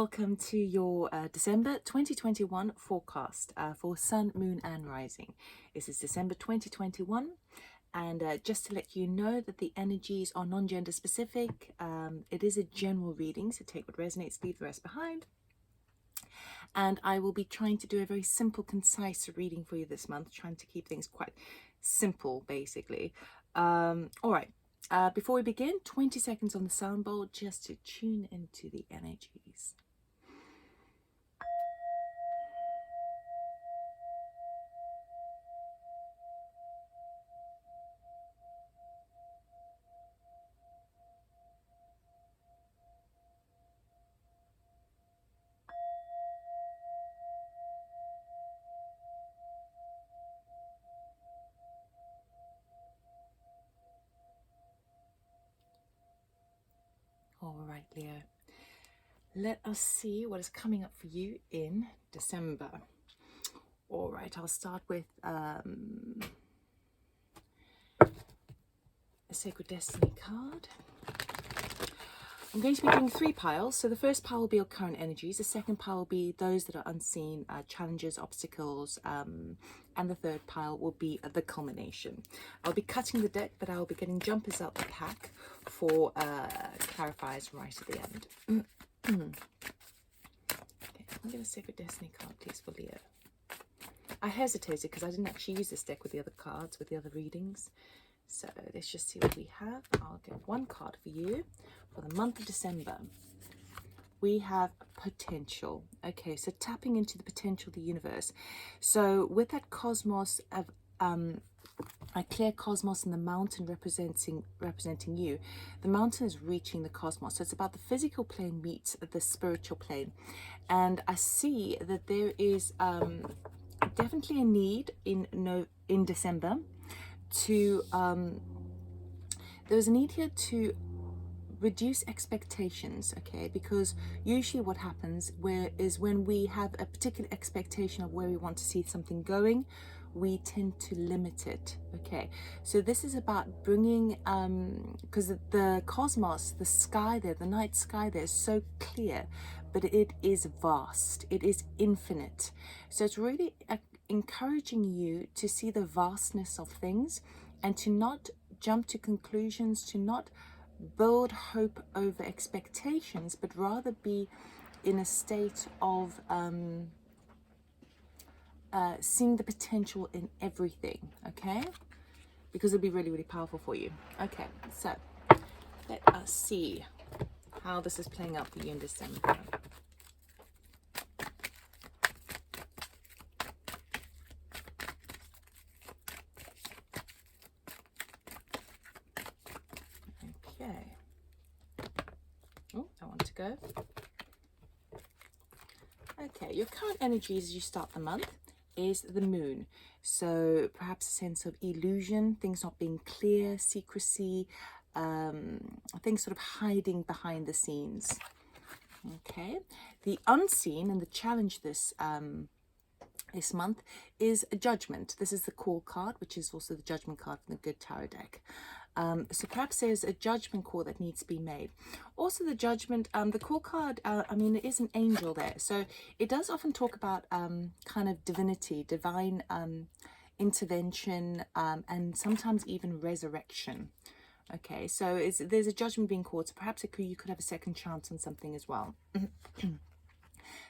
welcome to your December 2021 forecast for Sun, Moon and Rising. This is December 2021, and just to let you know that the energies are non-gender specific. It is a general reading, so take what resonates, leave the rest behind. And I will be trying to do a very simple, concise reading for you this month, trying to keep things quite simple, basically. All right. Before we begin, 20 seconds on the sound bowl just to tune into the energies. All right, Leo. Let us see what is coming up for you in December. All right, I'll start with a Sacred Destiny card. I'm going to be doing 3 piles. So the first pile will be your current energies. The second pile will be those that are unseen, challenges, obstacles. And the third pile will be the culmination. I'll be cutting the deck, but I'll be getting jumpers out the pack for clarifiers right at the end. Okay, I'll get a Sacred Destiny card, please, for Leo. I hesitated because I didn't actually use this deck with the other cards, with the other readings. So let's just see what we have. I'll get 1 card for you for the month of December. We have potential. Okay, so tapping into the potential of the universe. So with that cosmos of a clear cosmos and the mountain representing you, the mountain is reaching the cosmos. So it's about the physical plane meets the spiritual plane. And I see that there is definitely a need in December to there's a need here to reduce expectations, okay? Because usually what happens is when we have a particular expectation of where we want to see something going, we tend to limit it, okay? So this is about bringing because the cosmos, the sky there, the night sky there is so clear, but it is vast, it is infinite. So it's really encouraging you to see the vastness of things and to not jump to conclusions, to not build hope over expectations, but rather be in a state of seeing the potential in everything, okay? Because it'll be really, really powerful for you. Okay, so let us see how this is playing out for you in December. Okay. Oh, I want to go. Okay, your current energies as you start the month is the moon. So perhaps a sense of illusion, things not being clear, secrecy, things sort of hiding behind the scenes. Okay, the unseen and the challenge this month is a judgment. This is the call card, which is also the judgment card from the Good Tarot deck. So perhaps there's a judgment call that needs to be made. Also the judgment, the call card, I mean, there is an angel there. So it does often talk about kind of divinity, divine intervention, and sometimes even resurrection. Okay, so there's a judgment being called. So perhaps you could have a second chance on something as well.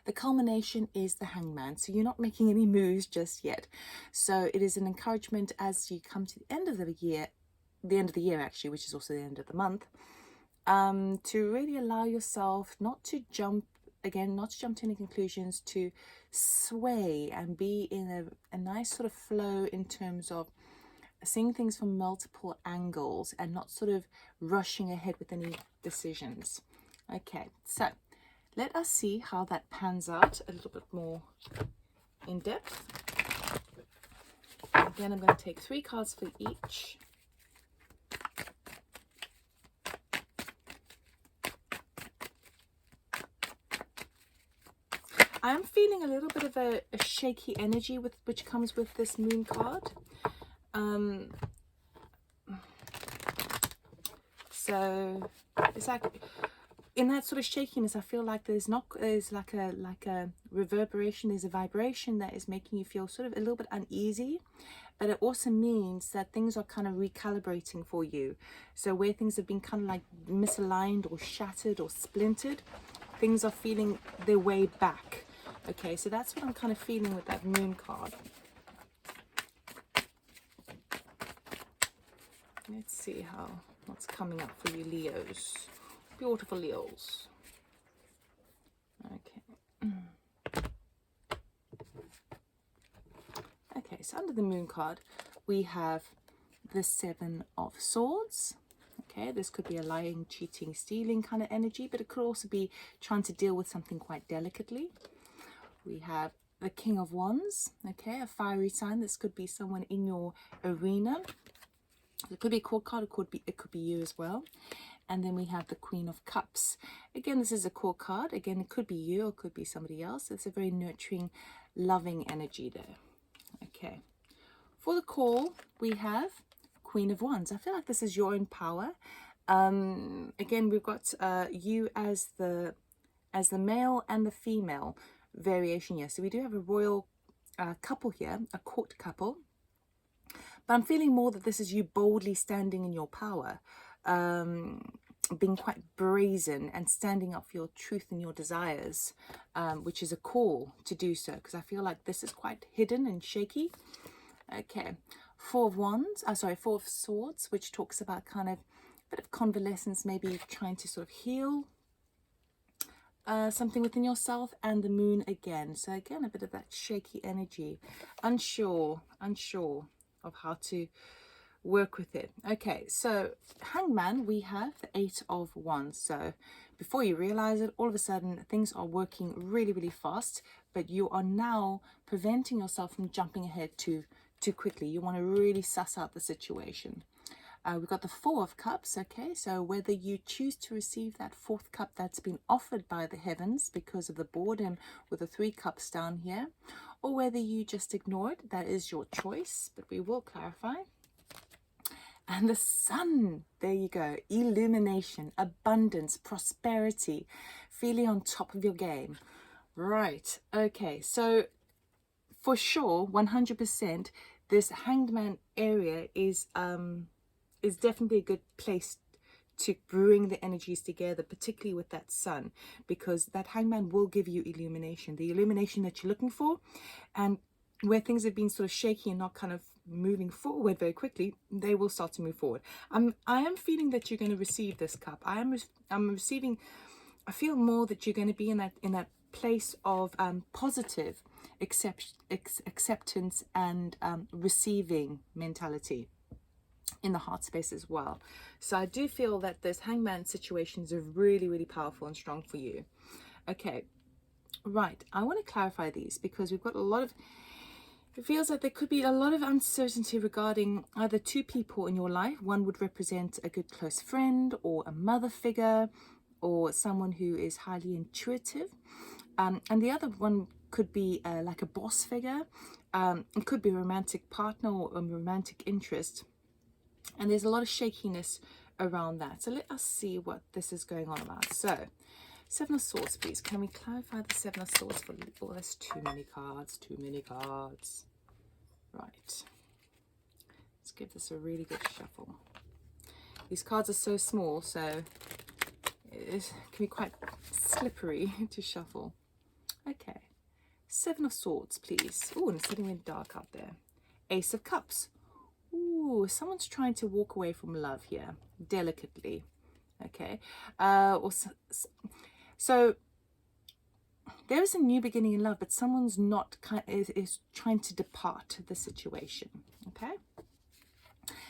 The culmination is the Hangman. So you're not making any moves just yet. So it is an encouragement as you come to the end of the year, actually, which is also the end of the month, to really allow yourself not to jump to any conclusions, to sway and be in a nice sort of flow in terms of seeing things from multiple angles and not sort of rushing ahead with any decisions. Okay, so let us see how that pans out a little bit more in depth. Again, I'm going to take 3 cards for each. I'm feeling a little bit of a shaky energy which comes with this moon card. So it's like in that sort of shakiness, I feel like there's like a reverberation, there's a vibration that is making you feel sort of a little bit uneasy, but it also means that things are kind of recalibrating for you. So where things have been kind of like misaligned or shattered or splintered, things are feeling their way back. Okay, so that's what I'm kind of feeling with that moon card. Let's see what's coming up for you, Leos. Beautiful Leos. Okay. Okay, so under the moon card, we have the 7 of Swords. Okay, this could be a lying, cheating, stealing kind of energy, but it could also be trying to deal with something quite delicately. We have the King of Wands. Okay, a fiery sign. This could be someone in your arena. It could be a court card, it could be you as well. And then we have the Queen of Cups. Again, this is a court card. Again, it could be you or it could be somebody else. It's a very nurturing, loving energy there. Okay. For the call, we have Queen of Wands. I feel like this is your own power. Again, we've got you as the male and the female variation here. So we do have a royal couple here, a court couple. But I'm feeling more that this is you boldly standing in your power, being quite brazen and standing up for your truth and your desires, which is a call to do so, because I feel like this is quite hidden and shaky. Okay, 4 of Wands, 4 of Swords, which talks about kind of a bit of convalescence, maybe trying to sort of heal something within yourself, and the Moon again. So again, a bit of that shaky energy, unsure of how to work with it. Okay, so Hangman, we have the 8 of Wands. So before you realize it, all of a sudden things are working really, really fast, but you are now preventing yourself from jumping ahead too quickly. You want to really suss out the situation. We've got the 4 of Cups. Okay, so whether you choose to receive that 4th cup that's been offered by the heavens because of the boredom with the 3 cups down here, or whether you just ignore it, that is your choice, but we will clarify. And the Sun, there you go, illumination, abundance, prosperity, feeling on top of your game. Right, okay, so for sure, 100%, this Hanged Man area is definitely a good place to bring the energies together, particularly with that Sun, because that Hangman will give you illumination, the illumination that you're looking for. And where things have been sort of shaky and not kind of moving forward very quickly, they will start to move forward. I am feeling that you're going to receive this cup. I'm receiving, I feel more that you're going to be in that place of positive acceptance and receiving mentality in the heart space as well. So I do feel that this Hangman situations are really, really powerful and strong for you. Okay, right, I want to clarify these because we've got a lot of, it feels like there could be a lot of uncertainty regarding either 2 people in your life. One would represent a good close friend or a mother figure or someone who is highly intuitive, and the other one could be like a boss figure. It could be a romantic partner or a romantic interest. And there's a lot of shakiness around that. So let us see what this is going on about. So 7 of Swords, please. Can we clarify the 7 of Swords for you? Oh, there's too many cards. Right. Let's give this a really good shuffle. These cards are so small, so it can be quite slippery to shuffle. Okay. 7 of Swords, please. Oh, and it's getting really dark out there. Ace of Cups. Ooh, someone's trying to walk away from love here, delicately. Okay. So there is a new beginning in love, but someone's not is trying to depart the situation. Okay.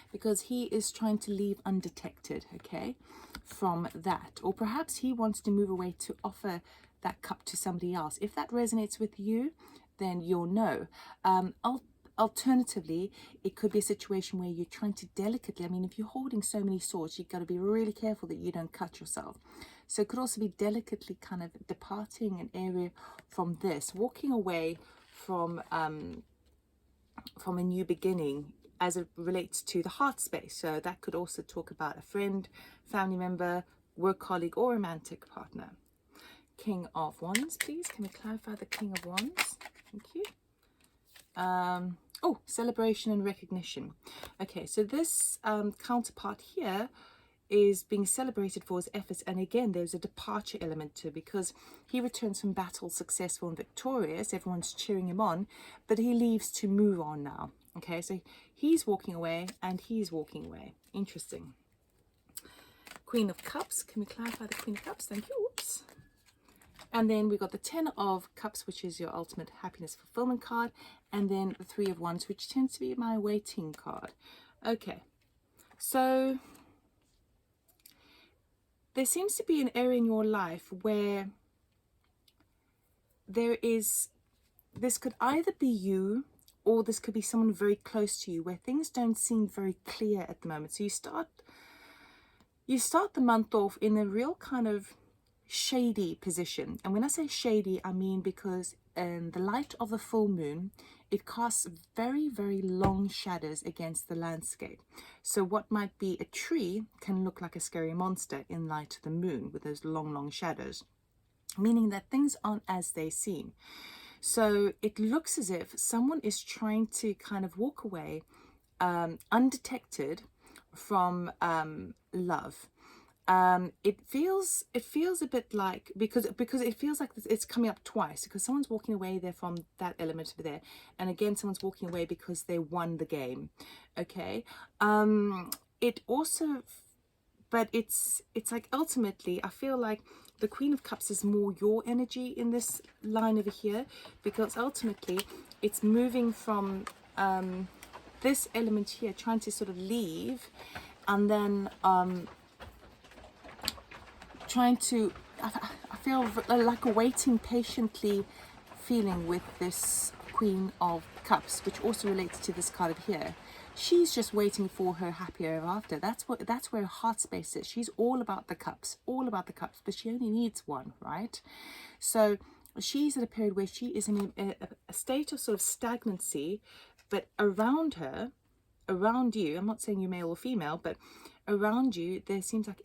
Because he is trying to leave undetected. Okay, from that, or perhaps he wants to move away to offer that cup to somebody else. If that resonates with you, then you'll know. Alternatively, it could be a situation where you're trying to delicately, I mean, if you're holding so many swords, you've got to be really careful that you don't cut yourself. So it could also be delicately kind of departing an area from this, walking away from a new beginning as it relates to the heart space. So that could also talk about a friend, family member, work colleague or romantic partner. King of Wands, please. Can we clarify the King of Wands? Thank you. Oh, celebration and recognition. Okay, so this counterpart here is being celebrated for his efforts, and again there's a departure element to it, because he returns from battle successful and victorious. Everyone's cheering him on, but he leaves to move on now. Okay, so he's walking away and he's walking away. Interesting. Queen of Cups, can we clarify the Queen of Cups? Thank you. Oops. And then we got the 10 of Cups, which is your ultimate happiness fulfillment card, and then the 3 of Wands, which tends to be my waiting card. Okay, so there seems to be an area in your life where this could either be you, or this could be someone very close to you, where things don't seem very clear at the moment. So you start the month off in a real kind of shady position. And when I say shady, I mean because in the light of the full moon, it casts very, very long shadows against the landscape. So what might be a tree can look like a scary monster in light of the moon with those long, long shadows, meaning that things aren't as they seem. So it looks as if someone is trying to kind of walk away undetected from love. It feels a bit like, because it feels like it's coming up twice, because someone's walking away there from that element over there, and again someone's walking away because they won the game. Okay, it also, but it's like ultimately I feel like the Queen of Cups is more your energy in this line over here, because ultimately it's moving from this element here, trying to sort of leave, and then trying to, I feel like a waiting patiently feeling with this Queen of Cups, which also relates to this card over here. She's just waiting for her happy ever after. That's where her heart space is. She's all about the cups, but she only needs one, right? So she's at a period where she is in a state of sort of stagnancy, but around her, around you, I'm not saying you're male or female, but around you, there seems like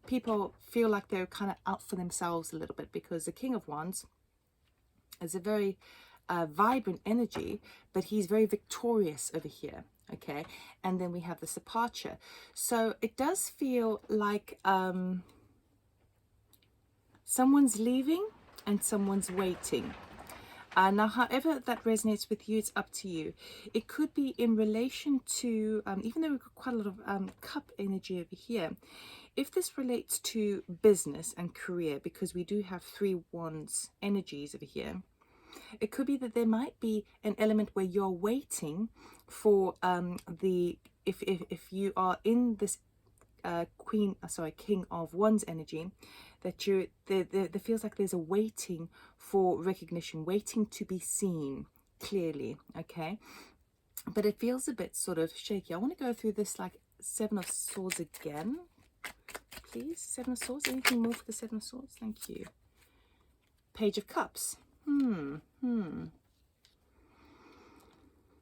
people feel like they're kind of out for themselves a little bit, because the King of Wands is a very vibrant energy, but he's very victorious over here. Okay, and then we have this departure. So it does feel like someone's leaving and someone's waiting. Now, however that resonates with you, it's up to you. It could be in relation to, even though we've got quite a lot of cup energy over here, if this relates to business and career, because we do have 3 wands energies over here, it could be that there might be an element where you're waiting for if you are in this King of Wands energy, that there feels like there's a waiting for recognition, waiting to be seen clearly. Okay, but it feels a bit sort of shaky. I want to go through this like 7 of Swords again, please. 7 of Swords. Anything more for the 7 of Swords? Thank you. Page of Cups.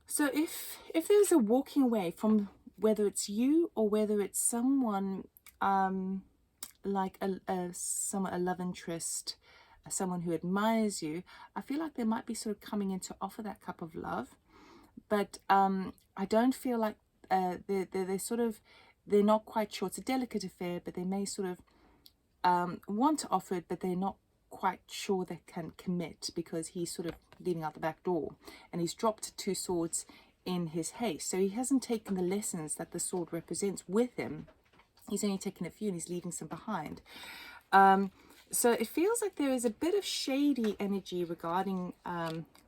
So if there's a walking away from, whether it's you or whether it's someone like a love interest, someone who admires you, I feel like they might be sort of coming in to offer that cup of love, but I don't feel like they're not quite sure. It's a delicate affair, but they may sort of want to offer it, but they're not quite sure they can commit, because he's sort of leaving out the back door, and he's dropped 2 swords in his haste. So he hasn't taken the lessons that the sword represents with him. He's only taken a few, and he's leaving some behind. So it feels like there is a bit of shady energy regarding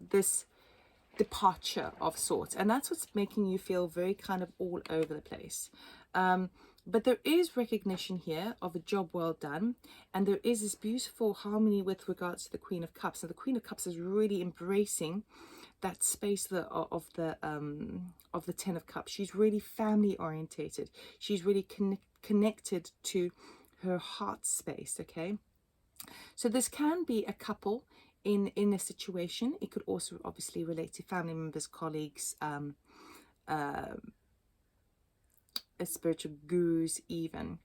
this departure of sorts, and that's what's making you feel very kind of all over the place. But there is recognition here of a job well done, and there is this beautiful harmony with regards to the Queen of Cups. So the Queen of Cups is really embracing that space of the 10 of Cups. She's really family orientated. She's really connected to her heart space. Okay, so this can be a couple in a situation. It could also obviously relate to family members, colleagues, spiritual gurus even.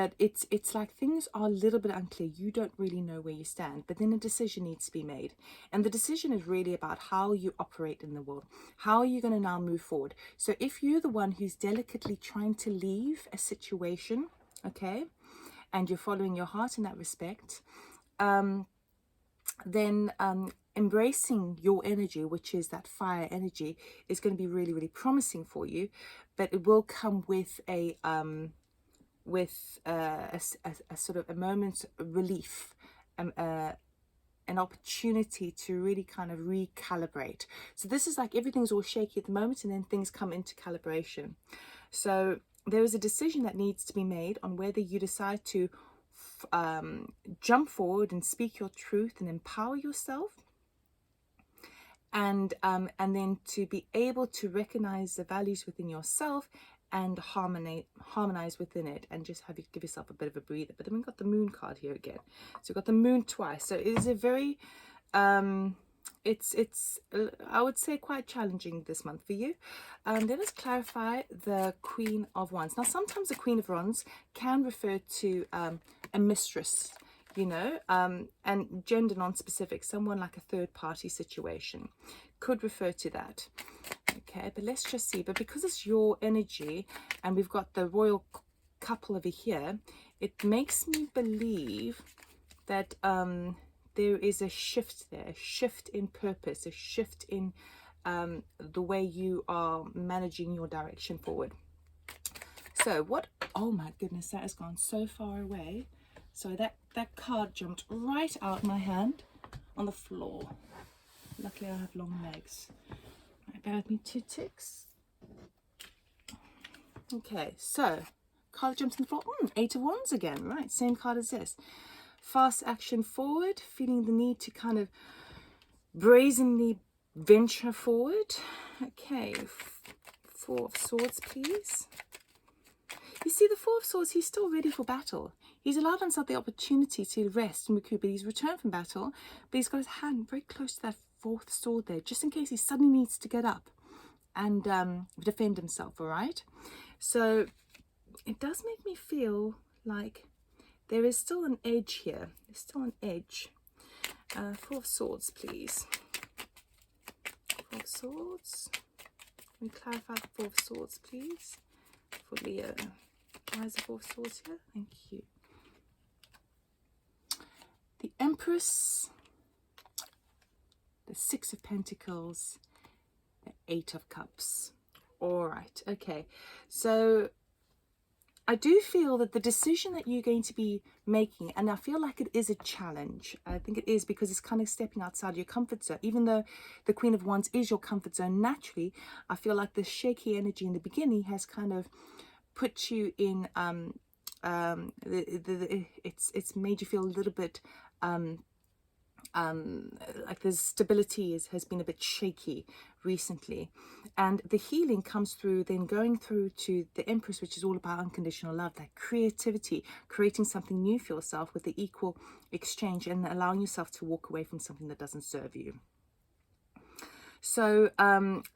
but it's like things are a little bit unclear. You don't really know where you stand, but then a decision needs to be made. And the decision is really about how you operate in the world. How are you going to now move forward? So if you're the one who's delicately trying to leave a situation, okay, and you're following your heart in that respect, then embracing your energy, which is that fire energy, is going to be really, really promising for you. But it will come with a sort of a moment's relief, an opportunity to really kind of recalibrate. So this is like everything's all shaky at the moment, and then things come into calibration. So there is a decision that needs to be made on whether you decide to jump forward and speak your truth and empower yourself, and then to be able to recognize the values within yourself and harmonize within it, and just give yourself a bit of a breather. But then we've got the moon card here again, so we've got the moon twice. So it is a very it's I would say quite challenging this month for you. Let us clarify the Queen of Wands. Now sometimes the Queen of Wands can refer to a mistress, you know, and gender non-specific, someone like a third party situation could refer to that. Okay, but let's just see. But because it's your energy and we've got the royal couple over here, it makes me believe that there is a shift there, a shift in purpose, a shift in the way you are managing your direction forward. So what, oh my goodness, that has gone so far away. So that card jumped right out my hand on the floor. Luckily I have long legs. Right, bear with me 2 ticks. Okay, so card jumps on the floor. 8 of Wands again, right? Same card as this. Fast action forward, feeling the need to kind of brazenly venture forward. Okay, 4 of Swords, please. You see, the 4 of Swords, he's still ready for battle. He's allowed himself the opportunity to rest and recoup, but he's returned from battle, but he's got his hand very close to that 4th sword there, just in case he suddenly needs to get up and defend himself, all right? So it does make me feel like there is still an edge here. There's still an edge. 4 of Swords, please. 4 of Swords. Can we clarify the 4 of Swords, please, for Leo? Why is the 4 of Swords here? Thank you. The Empress, the 6 of Pentacles, the 8 of Cups. All right, okay. So I do feel that the decision that you're going to be making, and I feel like it is a challenge. I think it is, because it's kind of stepping outside your comfort zone. Even though the Queen of Wands is your comfort zone naturally, I feel like the shaky energy in the beginning has kind of put you in it's made you feel a little bit like the stability has been a bit shaky recently, and the healing comes through then going through to the Empress, which is all about unconditional love, that creativity, creating something new for yourself with the equal exchange, and allowing yourself to walk away from something that doesn't serve you. So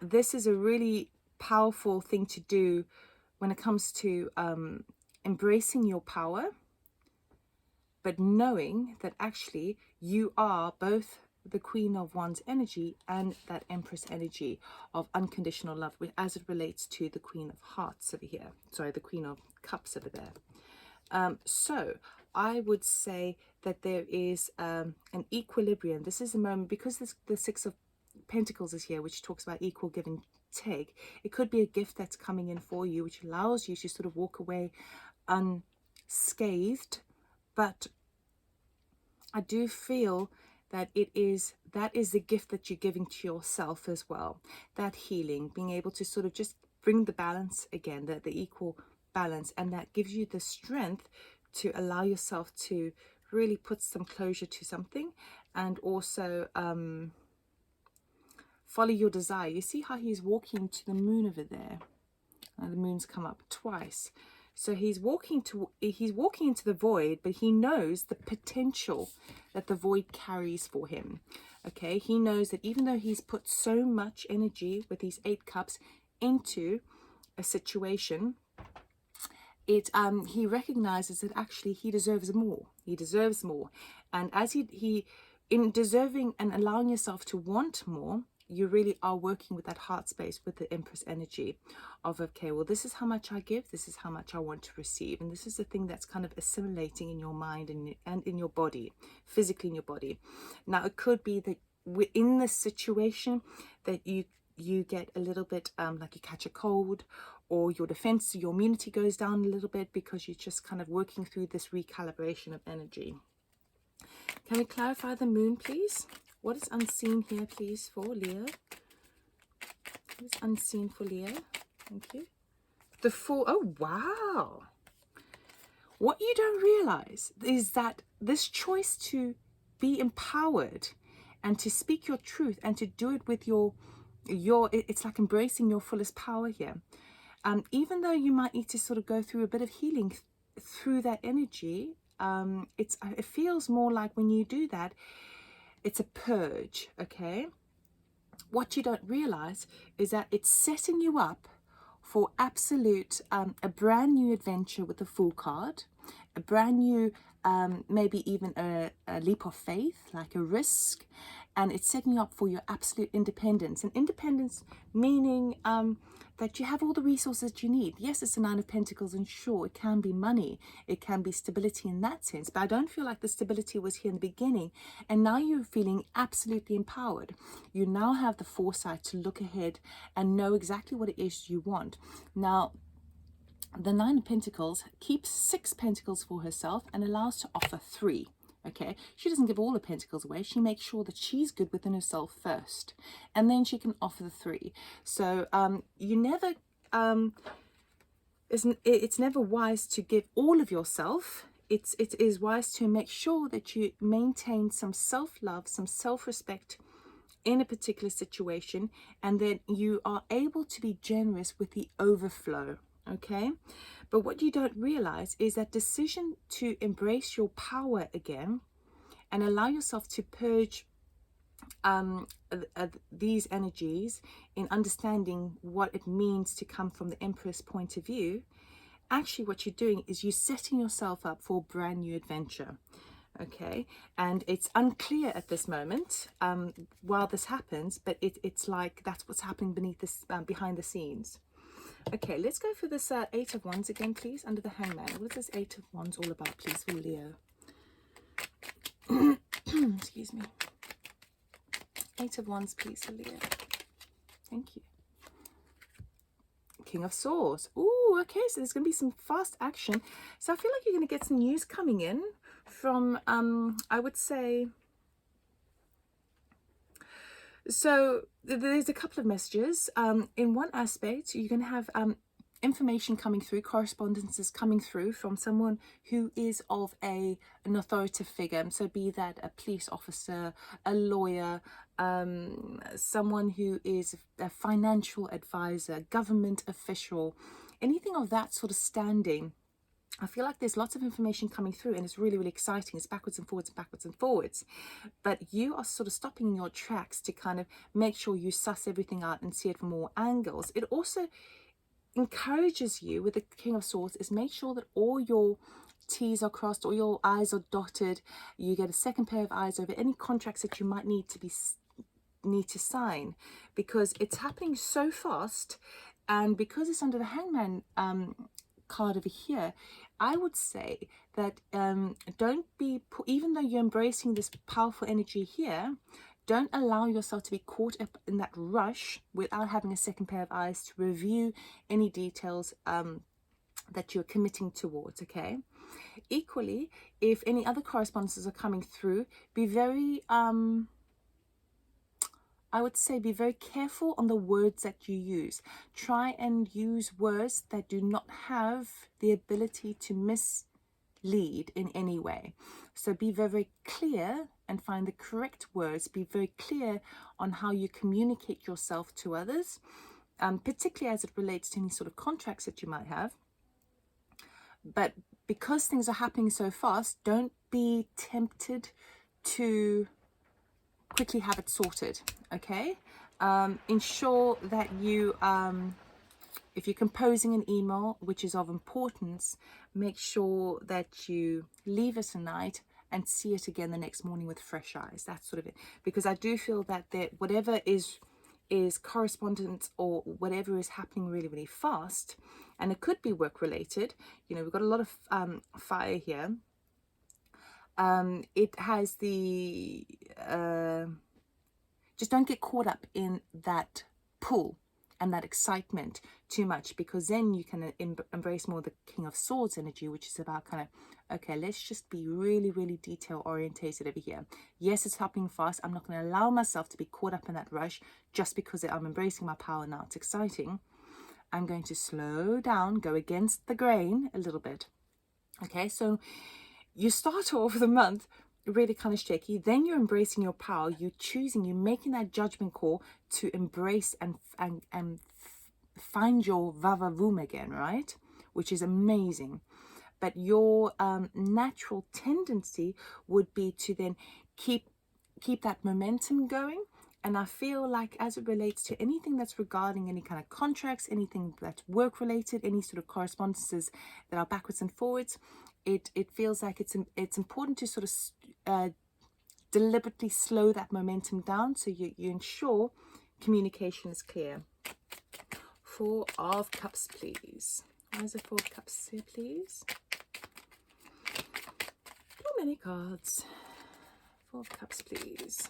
this is a really powerful thing to do when it comes to embracing your power, but knowing that actually you are both the Queen of Wands energy and that Empress energy of unconditional love, as it relates to the Queen of Hearts over here. Sorry, the Queen of Cups over there. So I would say that there is an equilibrium. This is a moment, because the 6 of Pentacles is here, which talks about equal give and take. It could be a gift that's coming in for you, which allows you to sort of walk away unscathed. But I do feel that that is the gift that you're giving to yourself as well. That healing, being able to sort of just bring the balance again, the equal balance, and that gives you the strength to allow yourself to really put some closure to something, and also follow your desire. You see how he's walking to the moon over there, and the moon's come up twice. So he's walking into the void, but he knows the potential that the void carries for him. Okay, he knows that even though he's put so much energy with these 8 cups into a situation, he recognizes that actually he deserves more. He deserves more. And as he in deserving and allowing yourself to want more, you really are working with that heart space, with the Empress energy of, okay, well, this is how much I give, this is how much I want to receive. And this is the thing that's kind of assimilating in your mind and in your body, physically in your body. Now, it could be that within this situation that you get a little bit like you catch a cold, or your defense, your immunity goes down a little bit because you're just kind of working through this recalibration of energy. Can we clarify the moon, please? What is unseen here, please, for Leo? What is unseen for Leo? Thank you. The Fool. Oh, wow. What you don't realize is that this choice to be empowered and to speak your truth and to do it with it's like embracing your fullest power here. Even though you might need to sort of go through a bit of healing through that energy, it feels more like when you do that, it's a purge, okay? What you don't realize is that it's setting you up for absolute, a brand new adventure with the Fool card, a brand new, maybe even a leap of faith, like a risk, and it's setting you up for your absolute independence. And independence meaning that you have all the resources that you need. Yes, it's a Nine of Pentacles, and sure, it can be money, it can be stability in that sense, but I don't feel like the stability was here in the beginning, and now you're feeling absolutely empowered. You now have the foresight to look ahead and know exactly what it is you want. Now, the Nine of Pentacles keeps 6 pentacles for herself and allows to offer 3. Okay, she doesn't give all the pentacles away. She makes sure that she's good within herself first, and then she can offer the 3. So you never, it's never wise to give all of yourself. It is wise to make sure that you maintain some self-love, some self-respect in a particular situation, and then you are able to be generous with the overflow. Okay, but what you don't realize is that decision to embrace your power again and allow yourself to purge these energies in understanding what it means to come from the Empress point of view. Actually, what you're doing is you're setting yourself up for a brand new adventure. Okay, and it's unclear at this moment while this happens, but it's like that's what's happening beneath this behind the scenes. Okay, let's go for this 8 of Wands again, please, under the Hangman. What is this 8 of Wands all about, please, for Leo? Excuse me. 8 of Wands, please, for Leo. Thank you. King of Swords. Ooh, okay, so there's going to be some fast action. So I feel like you're going to get some news coming in from, I would say... So there's a couple of messages. In one aspect, you're going to have information coming through, correspondences coming through from someone who is of an authoritative figure. So be that a police officer, a lawyer, someone who is a financial advisor, government official, anything of that sort of standing. I feel like there's lots of information coming through, and it's really, really exciting. It's backwards and forwards and backwards and forwards. But you are sort of stopping in your tracks to kind of make sure you suss everything out and see it from all angles. It also encourages you with the King of Swords is make sure that all your T's are crossed, all your I's are dotted. You get a second pair of eyes over any contracts that you might need to sign, because it's happening so fast. And because it's under the Hangman card over here, I would say that don't be, even though you're embracing this powerful energy here, don't allow yourself to be caught up in that rush without having a second pair of eyes to review any details that you're committing towards. Okay, equally, if any other correspondences are coming through, be very I would say be very careful on the words that you use. Try and use words that do not have the ability to mislead in any way. So be very, very clear and find the correct words. Be very clear on how you communicate yourself to others, particularly as it relates to any sort of contracts that you might have. But because things are happening so fast, don't be tempted to quickly have it sorted. Okay, ensure that you if you're composing an email which is of importance, make sure that you leave it tonight and see it again the next morning with fresh eyes. That's sort of it. Because I do feel that whatever is correspondence or whatever is happening really, really fast, and it could be work related. You know, we've got a lot of fire here. It has the just don't get caught up in that pull and that excitement too much, because then you can embrace more the King of Swords energy, which is about kind of, okay, let's just be really, really detail orientated over here. Yes, it's happening fast. I'm not going to allow myself to be caught up in that rush just because I'm embracing my power now. It's exciting. I'm going to slow down, go against the grain a little bit. Okay, so you start off the month really kind of shaky, then you're embracing your power, you're making that judgment call to embrace and find your vavavoom again, right? Which is amazing. But your natural tendency would be to then keep that momentum going. And I feel like as it relates to anything that's regarding any kind of contracts, anything that's work related, any sort of correspondences that are backwards and forwards, it feels like it's important to sort of deliberately slow that momentum down, so you ensure communication is clear. Four of Cups, please. Why is the Four of Cups here, please? Too many cards. Four of Cups, please.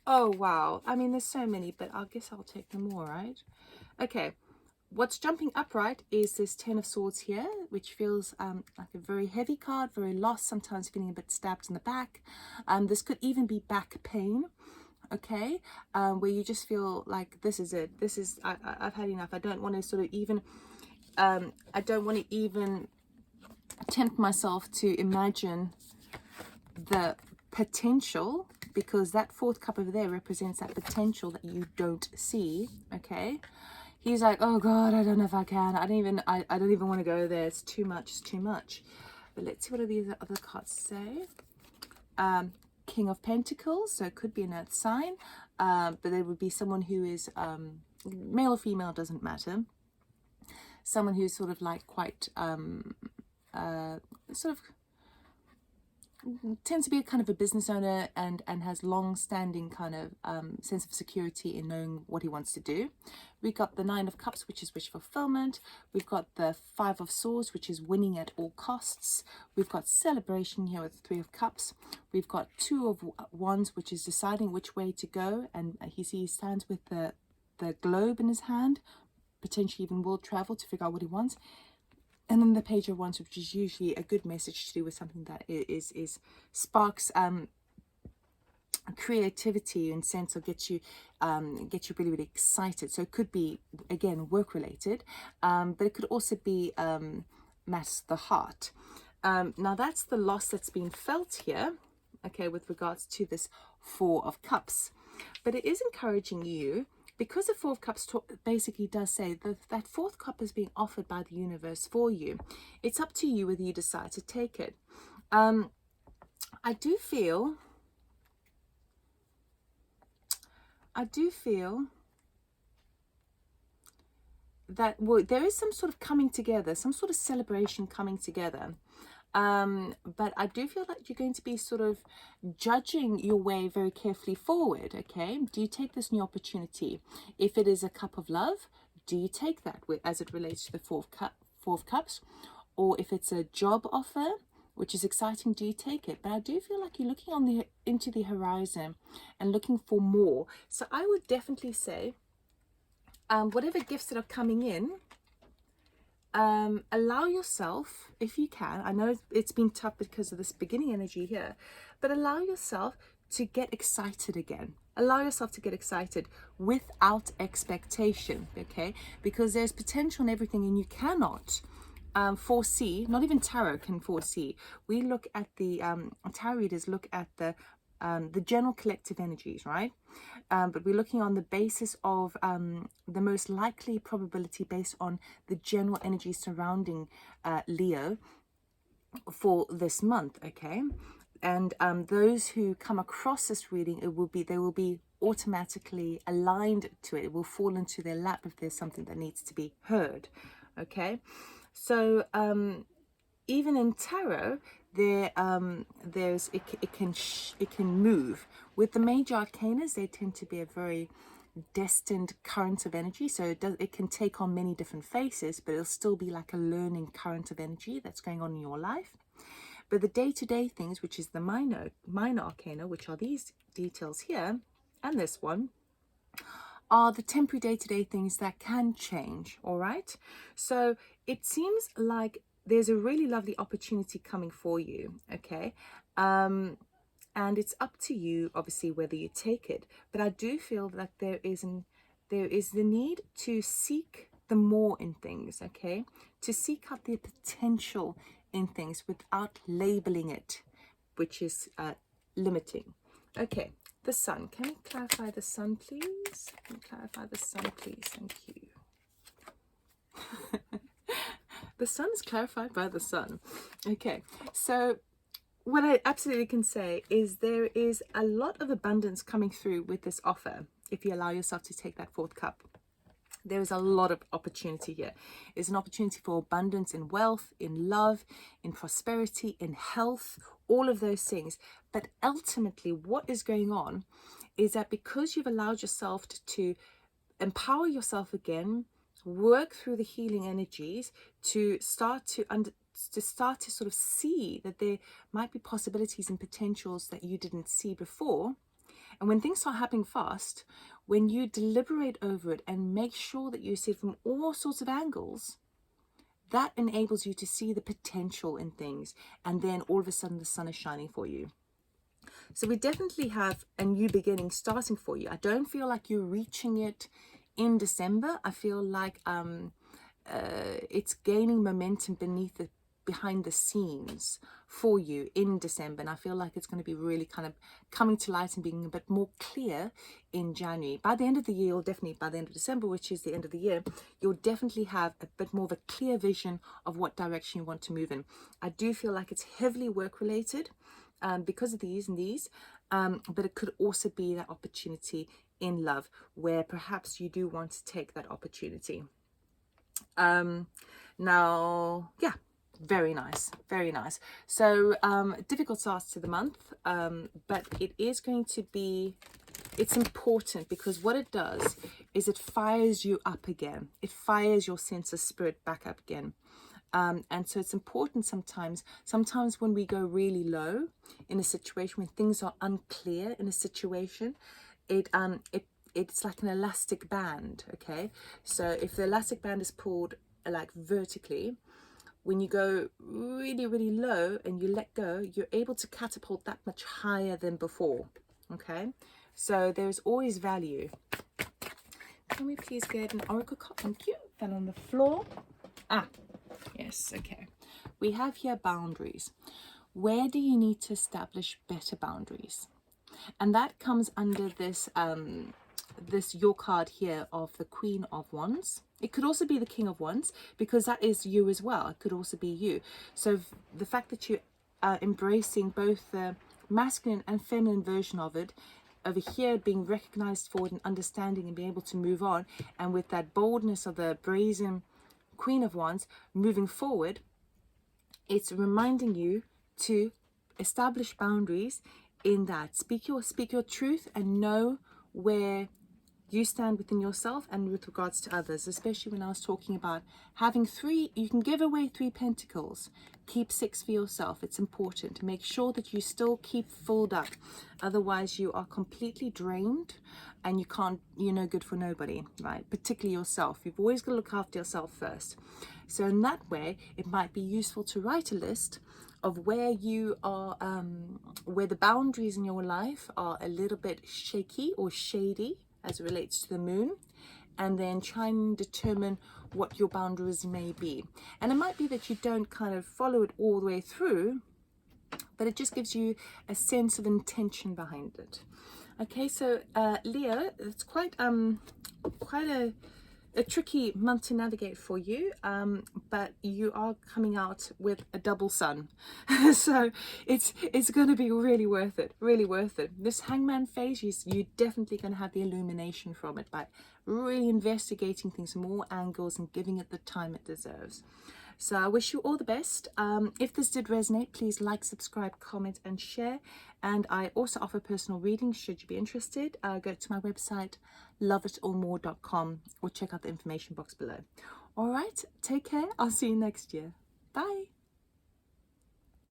Oh, wow. I mean, there's so many, but I guess I'll take them all, right? Okay. What's jumping upright is this Ten of Swords here, which feels like a very heavy card, very lost, sometimes feeling a bit stabbed in the back. This could even be back pain, okay, where you just feel like this is it. I've had enough. I don't want to sort of even, I don't want to even tempt myself to imagine the potential, because that fourth cup over there represents that potential that you don't see, okay? He's like, oh God, I don't know if I can. I don't even want to go there. It's too much. It's too much. But let's see what these other cards say. King of Pentacles. So it could be an earth sign. But there would be someone who is, male or female, doesn't matter. Someone who's sort of like quite, sort of, tends to be a kind of a business owner and has long-standing kind of sense of security in knowing what he wants to do. We've got the Nine of Cups, which is wish fulfillment. We've got the Five of Swords, which is winning at all costs. We've got celebration here with Three of Cups. We've got Two of Wands, which is deciding which way to go, and he stands with the globe in his hand, potentially even world travel to figure out what he wants. And then the Page of Wands, which is usually a good message to do with something that is sparks creativity and sense, or gets you really, really excited. So it could be, again, work related, but it could also be matters of the heart. Now that's the loss that's been felt here, okay, with regards to this Four of Cups. But it is encouraging you, because the Four of Cups basically does say that fourth cup is being offered by the universe for you. It's up to you whether you decide to take it. I do feel that there is some sort of coming together, some sort of celebration coming together. But I do feel that you're going to be sort of judging your way very carefully forward, okay? Do you take this new opportunity? If it is a cup of love, do you take that as it relates to the Four of Cups? Or if it's a job offer, which is exciting, do you take it? But I do feel like you're looking into the horizon and looking for more. So I would definitely say, whatever gifts that are coming in, allow yourself, if you can, I know it's been tough because of this beginning energy here, but allow yourself to get excited again. Allow yourself to get excited without expectation, okay? Because there's potential in everything, and you cannot foresee, not even tarot can foresee. We look at the tarot readers look at the general collective energies, right? But we're looking on the basis of the most likely probability based on the general energy surrounding Leo for this month, okay? And those who come across this reading, they will be automatically aligned to it. It will fall into their lap if there's something that needs to be heard. Okay, so even in tarot, there's it can move. With the major arcanas, they tend to be a very destined current of energy, so it can take on many different faces, but it'll still be like a learning current of energy that's going on in your life. But the day-to-day things, which is the minor arcana, which are these details here and this one, are the temporary day-to-day things that can change. All right, so it seems like there's a really lovely opportunity coming for you. Okay, and it's up to you, obviously, whether you take it. But I do feel that there is the need to seek the more in things. Okay, to seek out the potential in things without labeling it, which is limiting. Okay, the sun. Can we clarify the sun, please? Can you clarify the sun, please? Thank you. The sun is clarified by the sun. Okay, so what I absolutely can say is there is a lot of abundance coming through with this offer if you allow yourself to take that fourth cup. There is a lot of opportunity here. It's an opportunity for abundance in wealth, in love, in prosperity, in health, all of those things. But ultimately, what is going on is that because you've allowed yourself to empower yourself again, work through the healing energies, to start to sort of see that there might be possibilities and potentials that you didn't see before. And when things start happening fast, when you deliberate over it and make sure that you see it from all sorts of angles, that enables you to see the potential in things. And then all of a sudden the sun is shining for you. So we definitely have a new beginning starting for you. I don't feel like you're reaching it in December. I feel like it's gaining momentum behind the scenes for you in December, and I feel like it's going to be really kind of coming to light and being a bit more clear in January. By the end of the year, or definitely by the end of December, which is the end of the year, you'll definitely have a bit more of a clear vision of what direction you want to move in. I do feel like it's heavily work related because of these and these, but it could also be that opportunity in love where perhaps you do want to take that opportunity. Now, yeah, very nice, very nice. So difficult starts to the month, but it is going to be, it's important because what it does is it fires you up again. It fires your sense of spirit back up again. And so it's important sometimes when we go really low in a situation, when things are unclear in a situation, it's like an elastic band. Okay, so if the elastic band is pulled like vertically, when you go really, really low and you let go, you're able to catapult that much higher than before. Okay, so there's always value. Can we please get an oracle card? Thank you. Fell on the floor. Yes, okay. We have here boundaries. Where do you need to establish better boundaries? And that comes under this your card here of the Queen of Wands. It could also be the King of Wands, because that is you as well. It could also be you. So the fact that you are embracing both the masculine and feminine version of it, over here being recognized for it and understanding and being able to move on, and with that boldness of the brazen Queen of Wands moving forward, it's reminding you to establish boundaries in that. Speak your truth and know where you stand within yourself and with regards to others, especially when I was talking about having three, you can give away 3 pentacles, keep 6 for yourself. It's important to make sure that you still keep filled up. Otherwise you are completely drained and you're no good for nobody, right? Particularly yourself. You've always got to look after yourself first. So in that way, it might be useful to write a list of where you are, where the boundaries in your life are a little bit shaky or shady as it relates to the moon, and then try and determine what your boundaries may be. And it might be that you don't kind of follow it all the way through, but it just gives you a sense of intention behind it. Okay, so Leo, it's quite a a tricky month to navigate for you, but you are coming out with a double sun. So it's going to be really worth it, really worth it. This hangman phase, you're definitely going to have the illumination from it by really investigating things from all angles and giving it the time it deserves. So I wish you all the best. If this did resonate, please like, subscribe, comment and share. And I also offer personal readings should you be interested. Go to my website, loveitallmore.com, or check out the information box below. All right, take care. I'll see you next year. Bye.